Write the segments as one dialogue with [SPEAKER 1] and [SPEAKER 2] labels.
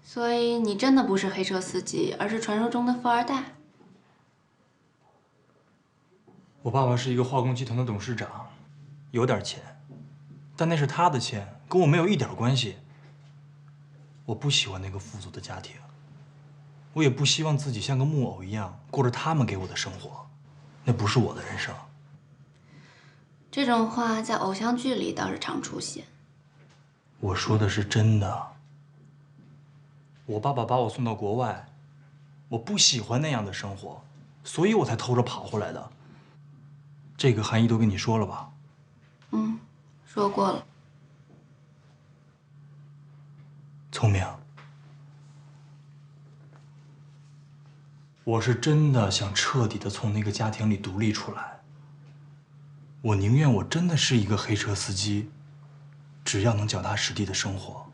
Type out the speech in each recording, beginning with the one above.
[SPEAKER 1] 所以你真的不是黑车司机，而是传说中的富二代。
[SPEAKER 2] 我爸爸是一个化工集团的董事长，有点钱，但那是他的钱，跟我没有一点关系。我不喜欢那个富足的家庭，我也不希望自己像个木偶一样过着他们给我的生活，那不是我的人生。
[SPEAKER 1] 这种话在偶像剧里倒是常出现。
[SPEAKER 2] 我说的是真的。我爸爸把我送到国外，我不喜欢那样的生活，所以我才偷着跑回来的。这个韩毅都跟你说了吧？
[SPEAKER 1] 嗯，说过了。
[SPEAKER 2] 聪明，我是真的想彻底的从那个家庭里独立出来。我宁愿我真的是一个黑车司机，只要能脚踏实地的生活。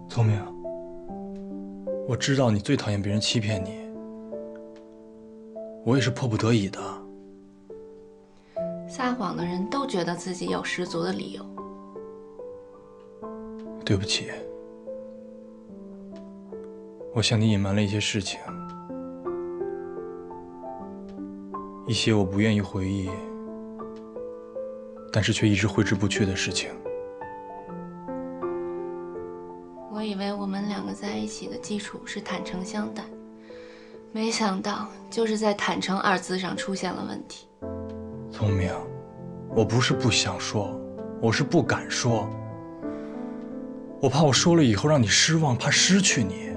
[SPEAKER 2] 聪明，我知道你最讨厌别人欺骗你，我也是迫不得已的。
[SPEAKER 1] 撒谎的人都觉得自己有十足的理由。
[SPEAKER 2] 对不起，我向你隐瞒了一些事情，一些我不愿意回忆，但是却一直挥之不去的事情。
[SPEAKER 1] 我以为我们两个在一起的基础是坦诚相待，没想到就是在坦诚二字上出现了问题。
[SPEAKER 2] 聪明，我不是不想说，我是不敢说。我怕我说了以后让你失望，怕失去你。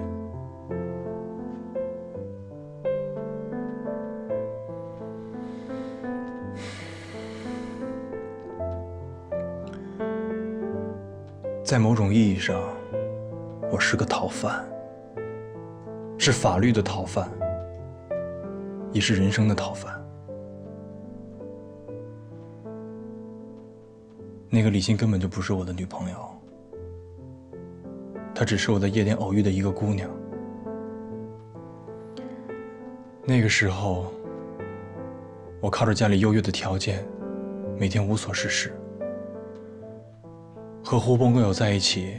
[SPEAKER 2] 在某种意义上，我是个逃犯，是法律的逃犯，也是人生的逃犯。那个李欣根本就不是我的女朋友，她只是我在夜店偶遇的一个姑娘。那个时候，我靠着家里优越的条件，每天无所事事，和狐朋狗友在一起，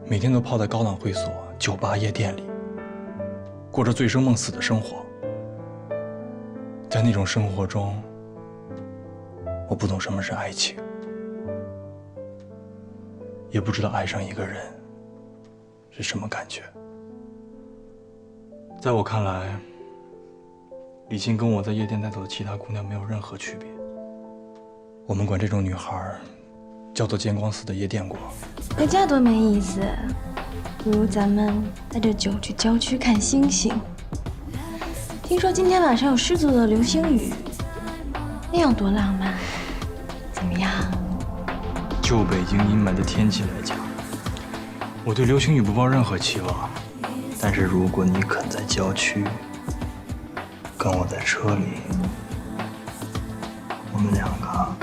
[SPEAKER 2] 每天都泡在高档会所、酒吧、夜店里，过着醉生梦死的生活。在那种生活中，我不懂什么是爱情，也不知道爱上一个人是什么感觉。在我看来，李欣跟我在夜店带走的其他姑娘没有任何区别。我们管这种女孩叫做见光死的夜店光。
[SPEAKER 3] 回家多没意思，不如咱们带着酒去郊区看星星。听说今天晚上有10足的流星雨，那样多浪漫，怎么样？
[SPEAKER 2] 就北京阴霾的天气来讲，我对流星雨不抱任何期望。但是如果你肯在郊区，跟我在车里，我们两个，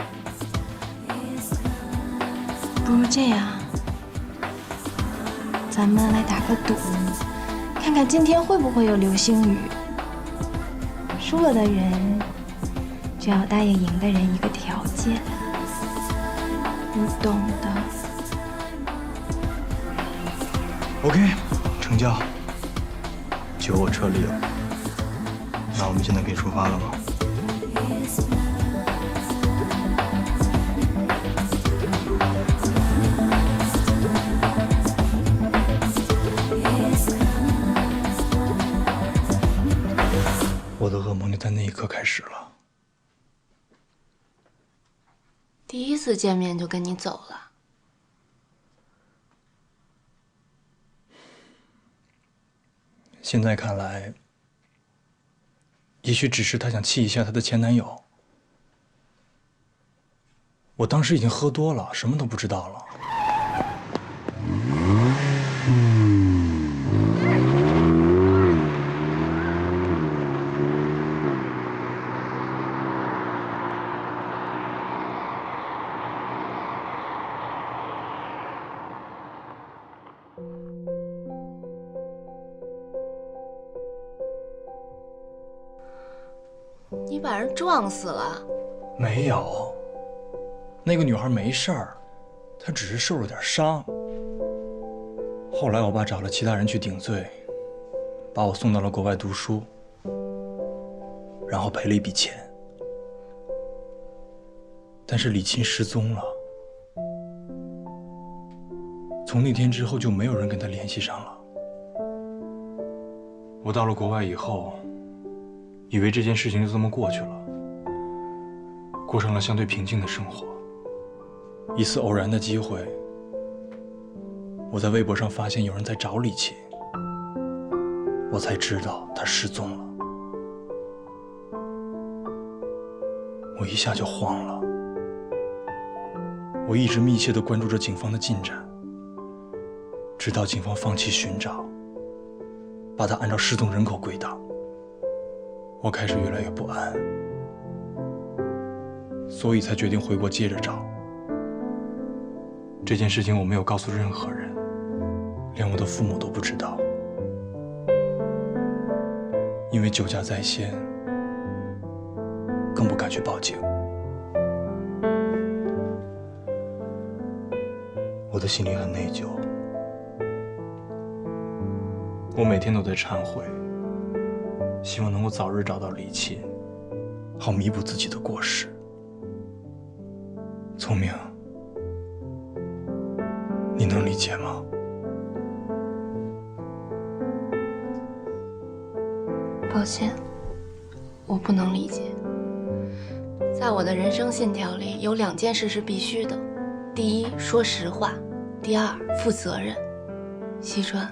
[SPEAKER 3] 不如这样，咱们来打个赌，看看今天会不会有流星雨。输了的人就要答应赢的人一个条件，你懂的。
[SPEAKER 2] OK， 成交。酒我车里了，那我们现在可以出发了吗？我的噩梦就在那一刻开始了。
[SPEAKER 1] 第一次见面就跟你走了。
[SPEAKER 2] 现在看来，也许只是她想气一下她的前男友，我当时已经喝多了，什么都不知道了。
[SPEAKER 1] 你把人撞死了？
[SPEAKER 2] 没有，那个女孩没事儿，她只是受了点伤。后来我爸找了其他人去顶罪，把我送到了国外读书，然后赔了一笔钱。但是李沁失踪了，从那天之后就没有人跟她联系上了。我到了国外以后，以为这件事情就这么过去了，过上了相对平静的生活。一次偶然的机会，我在微博上发现有人在找李沁，我才知道她失踪了。我一下就慌了，我一直密切地关注着警方的进展，直到警方放弃寻找，把她按照失踪人口归档。我开始越来越不安，所以才决定回国接着找。这件事情我没有告诉任何人，连我的父母都不知道，因为酒驾在先，更不敢去报警。我的心里很内疚，我每天都在忏悔，希望能够早日找到李沁，好弥补自己的过失。聪明，你能理解吗？
[SPEAKER 1] 抱歉，我不能理解。在我的人生信条里，有2件事是必须的：第一，说实话；第二，负责任。西川，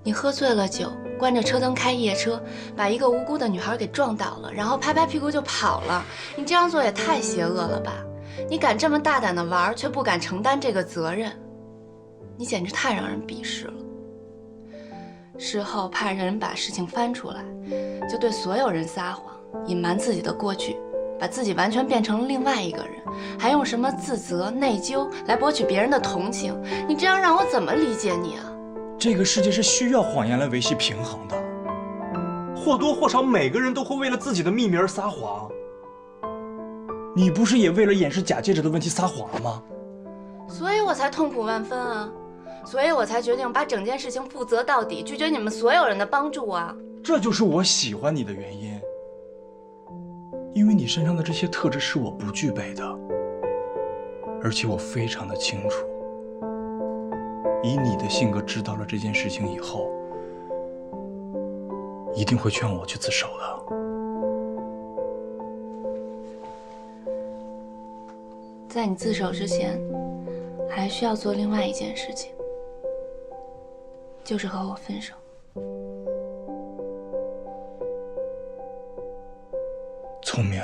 [SPEAKER 1] 你喝醉了酒，关着车灯开夜车，把一个无辜的女孩给撞倒了，然后拍拍屁股就跑了。你这样做也太邪恶了吧！你敢这么大胆的玩，却不敢承担这个责任，你简直太让人鄙视了。事后怕人把事情翻出来，就对所有人撒谎，隐瞒自己的过去，把自己完全变成了另外一个人，还用什么自责、内疚来博取别人的同情。你这样让我怎么理解你啊？
[SPEAKER 2] 这个世界是需要谎言来维系平衡的，或多或少每个人都会为了自己的秘密而撒谎。你不是也为了掩饰假借者的问题撒谎了吗？
[SPEAKER 1] 所以我才痛苦万分啊，所以我才决定把整件事情负责到底，拒绝你们所有人的帮助啊。
[SPEAKER 2] 这就是我喜欢你的原因，因为你身上的这些特质是我不具备的，而且我非常的清楚，以你的性格知道了这件事情以后，一定会劝我去自首的。
[SPEAKER 1] 在你自首之前，还需要做另外一件事情，就是和我分手。
[SPEAKER 2] 聪明，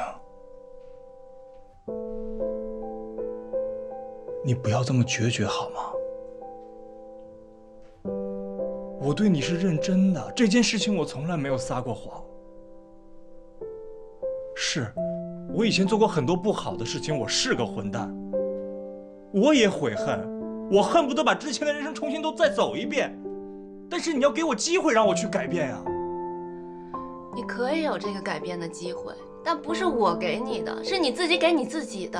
[SPEAKER 2] 你不要这么决绝好吗？我对你是认真的，这件事情我从来没有撒过谎。是，我以前做过很多不好的事情，我是个混蛋，我也悔恨，我恨不得把之前的人生重新都再走一遍。但是你要给我机会让我去改变啊！
[SPEAKER 1] 你可以有这个改变的机会，但不是我给你的，是你自己给你自己的。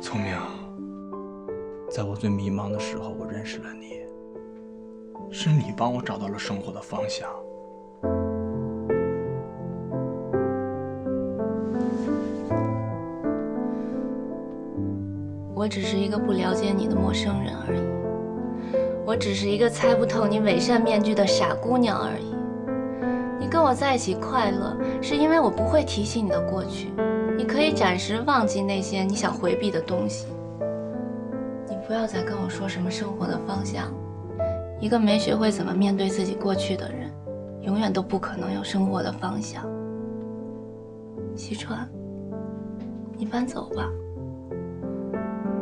[SPEAKER 2] 聪明，在我最迷茫的时候，我认识了你，是你帮我找到了生活的方向。
[SPEAKER 1] 我只是一个不了解你的陌生人而已，我只是一个猜不透你伪善面具的傻姑娘而已。你跟我在一起快乐，是因为我不会提起你的过去，你可以暂时忘记那些你想回避的东西。你不要再跟我说什么生活的方向。一个没学会怎么面对自己过去的人，永远都不可能有生活的方向。西川，你搬走吧，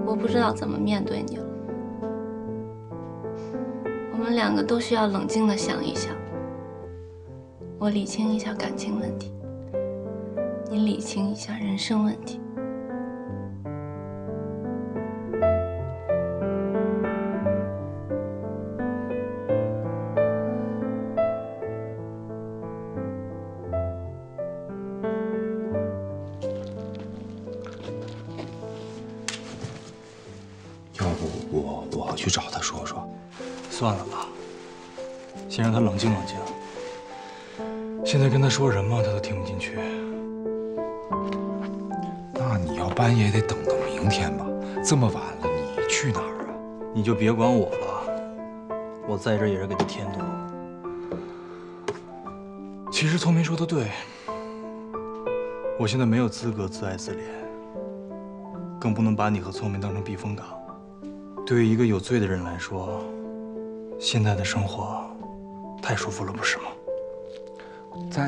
[SPEAKER 1] 我不知道怎么面对你了。我们两个都需要冷静地想一想。我理清一下感情问题，你理清一下人生问题。
[SPEAKER 4] 要不我去找他说说。
[SPEAKER 2] 算了吧，先让他冷静冷静。现在跟他说什么，他都听不进去。
[SPEAKER 4] 那你要搬也得等到明天吧？这么晚了，你去哪儿啊？
[SPEAKER 2] 你就别管我了，我在这也是给他添堵。其实聪明说的对，我现在没有资格自爱自怜，更不能把你和聪明当成避风港。对于一个有罪的人来说，现在的生活太舒服了，不是吗？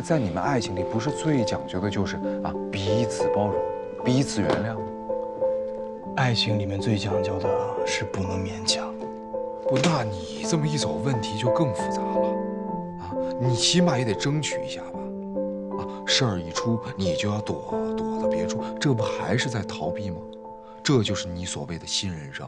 [SPEAKER 4] 在你们爱情里，不是最讲究的就是彼此包容，彼此原谅。
[SPEAKER 2] 爱情里面最讲究的是不能勉强。
[SPEAKER 4] 不，那你这么一走，问题就更复杂了你起码也得争取一下吧？事儿一出，你就要躲到别处，这不还是在逃避吗？这就是你所谓的新人生。